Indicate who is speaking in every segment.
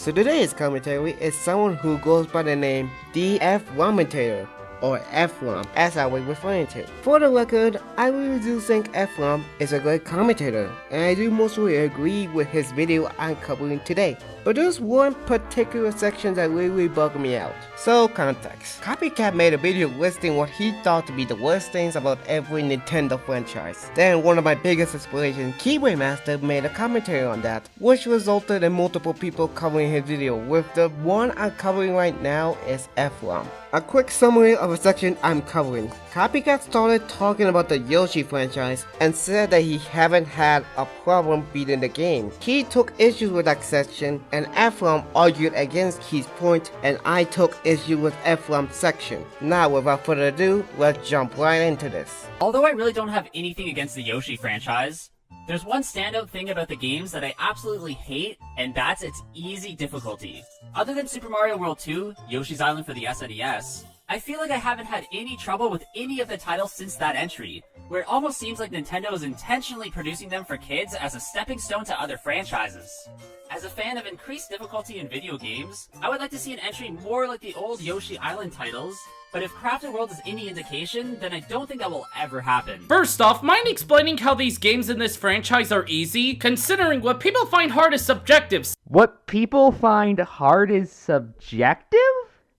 Speaker 1: So today's commentary is someone who goes by the name the Ephrommentator, or Ephrom, as I was referring to. For the record, I really do think Ephrom is a great commentator, and I do mostly agree with his video I'm covering today. But there's one particular section that really bugged me out. So context. Copycat made a video listing what he thought to be the worst things about every Nintendo franchise. Then one of my biggest inspirations, Keyboard Master, made a commentary on that, which resulted in multiple people covering his video, with the one I'm covering right now is Ephrom. A quick summary of a section I'm covering. Copycat started talking about the Yoshi franchise and said that he haven't had a problem beating the game. He took issues with that section and Ephrom argued against his point, and I took issue with Ephrom's section. Now without further ado, let's jump right into this.
Speaker 2: Although I really don't have anything against the Yoshi franchise, there's one standout thing about the games that I absolutely hate, and that's its easy difficulty. Other than Super Mario World 2, Yoshi's Island for the SNES, I feel like I haven't had any trouble with any of the titles since that entry, where it almost seems like Nintendo is intentionally producing them for kids as a stepping stone to other franchises. As a fan of increased difficulty in video games, I would like to see an entry more like the old Yoshi Island titles, but if Crafted World is any indication, then I don't think that will ever happen.
Speaker 3: First off, mind explaining how these games in this franchise are easy, considering what people find hard is subjective?
Speaker 4: What people find hard is subjective?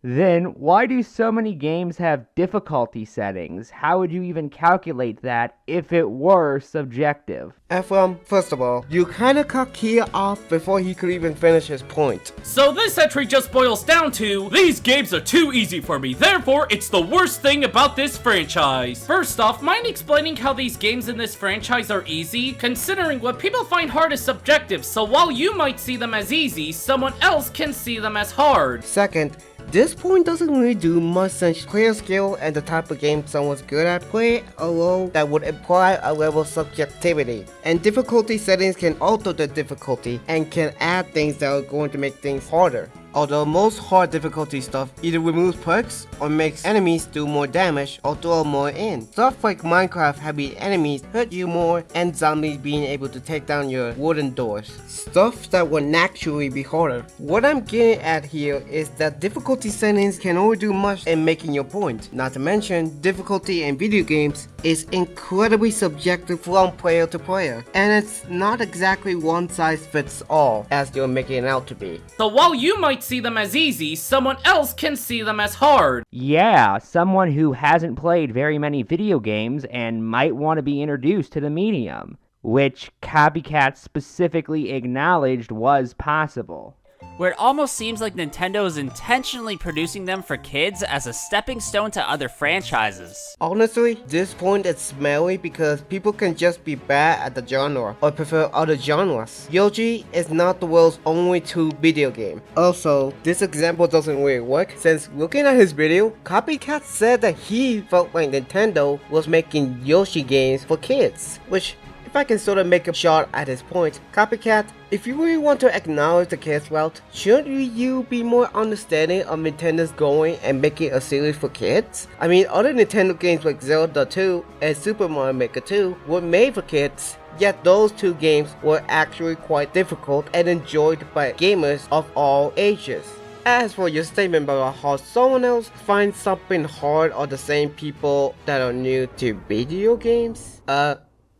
Speaker 4: Then why do so many games have difficulty settings? How would you even calculate that if it were subjective?
Speaker 1: Ephrom, first of all, you kinda cut Kia off before he could even finish his point.
Speaker 3: So this entry just boils down to, these games are too easy for me, therefore it's the worst thing about this franchise. First off, mind explaining how these games in this franchise are easy, considering what people find hard is subjective, so while you might see them as easy, someone else can see them as hard.
Speaker 1: Second, this point doesn't really do much since player skill and the type of game someone's good at play alone that would imply a level of subjectivity. And difficulty settings can alter the difficulty and can add things that are going to make things harder. Although most hard difficulty stuff either removes perks or makes enemies do more damage or throw more in. Stuff like Minecraft having enemies hurt you more and zombies being able to take down your wooden doors. Stuff that would naturally be harder. What I'm getting at here is that difficulty settings can only do much in making your point. Not to mention, difficulty in video games is incredibly subjective from player to player, and it's not exactly one size fits all as you're making it out to be.
Speaker 3: So while you might see them as easy, someone else can see them as hard.
Speaker 4: Yeah, someone who hasn't played very many video games and might want to be introduced to the medium, which Copycat specifically acknowledged was possible.
Speaker 2: Where it almost seems like Nintendo is intentionally producing them for kids as a stepping stone to other franchises.
Speaker 1: Honestly, this point is smelly because people can just be bad at the genre or prefer other genres. Yoshi is not the world's only 2 video game. Also, this example doesn't really work since looking at his video, Copycat said that he felt like Nintendo was making Yoshi games for kids, which, if I can sort of make a shot at his point, Copycat, if you really want to acknowledge the kids route, shouldn't you be more understanding of Nintendo's going and making a series for kids? I mean, other Nintendo games like Zelda 2 and Super Mario Maker 2 were made for kids, yet those 2 games were actually quite difficult and enjoyed by gamers of all ages. As for your statement about how someone else finds something hard or the same people that are new to video games,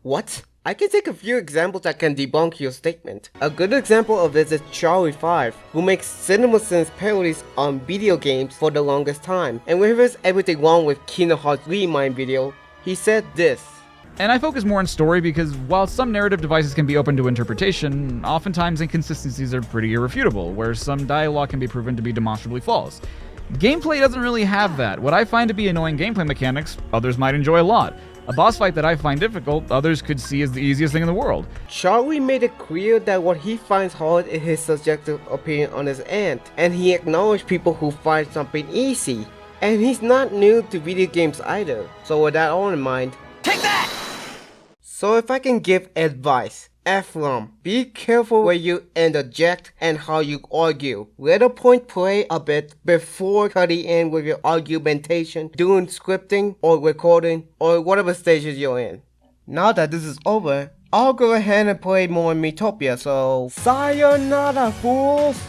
Speaker 1: what? I can take a few examples that can debunk your statement. A good example of this is Charlie5, who makes CinemaSins parodies on video games for the longest time. And with his Everything Wrong with Kingdom Hearts Remind video, he said this.
Speaker 5: And I focus more on story because while some narrative devices can be open to interpretation, oftentimes inconsistencies are pretty irrefutable, where some dialogue can be proven to be demonstrably false. Gameplay doesn't really have that. What I find to be annoying gameplay mechanics, others might enjoy a lot. A boss fight that I find difficult, others could see as the easiest thing in the world.
Speaker 1: Charlie made it clear that what he finds hard is his subjective opinion on his end, and he acknowledged people who find something easy. And he's not new to video games either, so with that all in mind, take that! So if I can give advice, Ephrom, be careful where you interject and how you argue. Let a point play a bit before cutting in with your argumentation, doing scripting or recording or whatever stages you're in. Now that this is over, I'll go ahead and play more Metopia, so sayonara fools!